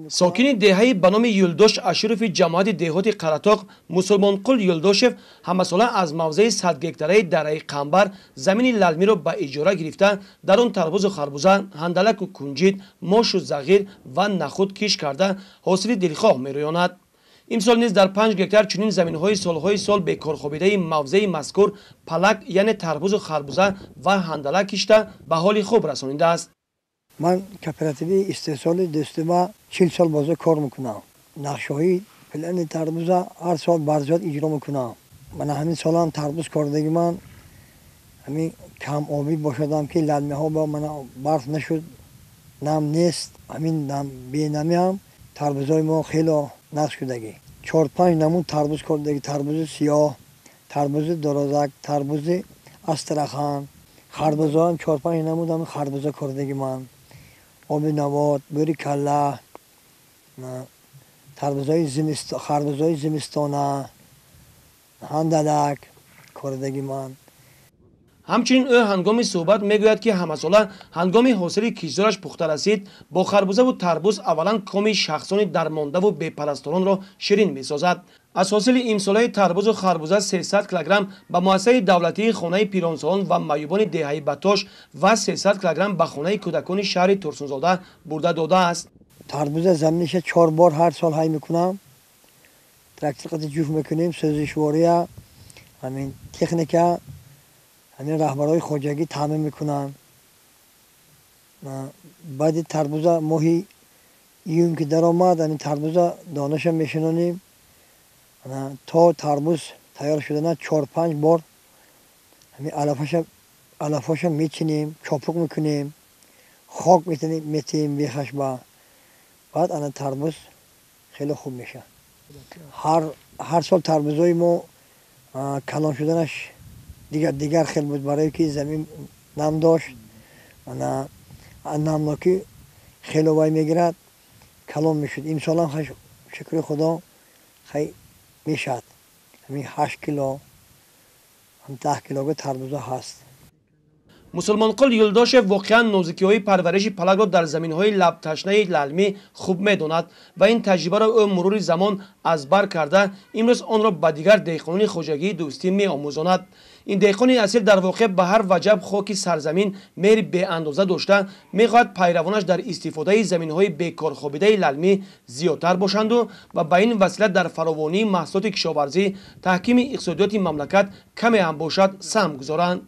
ساکن دهه به نام یلدوش اشرف جماعت دهات قراتاق مسلمانقل یلدوشف همساله از موضع 100 گکتاره دره قنبر زمین للمی را به اجاره گرفته در آن تربوز و خربوزه، هندلک و کنجد، ماش و زغیر و نخود کش کرده حاصل دلخواه می‌رویاند. امسال نیز در 5 گکتار چنین زمین‌های سال به کارخوابیده موضع مذکور پلک یعنی تربوز و خربوزه و هندلک کشته به حال خوب رسانیده است. من کوپراتیو استحصال دستما 40 سال بازار کار میکنم. نقشه‌های پلن تربوز هر سال برجات اجرا میکنم. من همین سال هم تربوز کردگی من همین کم آبی باشدم که للمه ها با من برف نشد نم نیست همین نم بی نمی هم تربوزای ما خیلی نقش شدگی 4-5 نمون تربوز کردگی تربوز سیاه تربوز درازک تربوز استرخان خربوزا هم 4-5 نمون هم خربوزا کردگی من آب نبات بوری کله خربوزای زمستانه هندلک کردگی من. همچنین او هنگام صحبت میگوید که همساله هنگام حاصل کشتارش پخته رسید با خربوزه و تربوز اولا کام شخصان درمانده و بی‌پرستاران را شیرین میسازد. از حاصل امساله تربوز و خربوزه 300 کیلوگرم به مؤسسه دولتی خانه پیرانسالان و معیوبان دهه بتاش و 300 کیلوگرم به خانه کودکان شهر ترسونزاده برده داده است. تربوز زمینش 4 بار هر سال هی میکنم. تراکتور جوش میکنیم سازشواری همین تکنیکا همین رهبرای خواجگی تعمین میکنن. بعد تربوز ماهی ایون که در آمد همین تربوز دانش میشنونیم تا تربوز تیار شده نه 4-5 بار همین علفاش میچینیم چاپک میکنیم خاک میتیم بیخشبه بعد انا تربوز خیلی خوب میشه. هر سال تربوزای ما کلان شدنش دیگر خیلی بود برای که زمین نم داشت نمناکی خیلی وای میگیرد کلان میشد. این سال هم شکر خدا خیلی میشد همین 8 کیلو هم 10 کیلو تربوزا هست. مسلمانقل یلداش واقعا نازکی‌های پرورش پلک را در زمین‌های لب تشنه للمی خوب می‌داند و این تجربه را او مرور زمان از بر کرده امروز آن را به دیگر دهقانان خواجگی دوستی می‌آموزاند. این دهقان اصیل در واقع به هر وجب خاک سرزمین مهر به اندازه داشته می‌خواهد پیروانش در استفاده زمین‌های بیکار خوابیده للمی زیادتر باشند و به این وسیله در فراوانی محصولات کشاورزی تحکیم اقتصادیات مملکت کمی هم باشد سهم گذارند.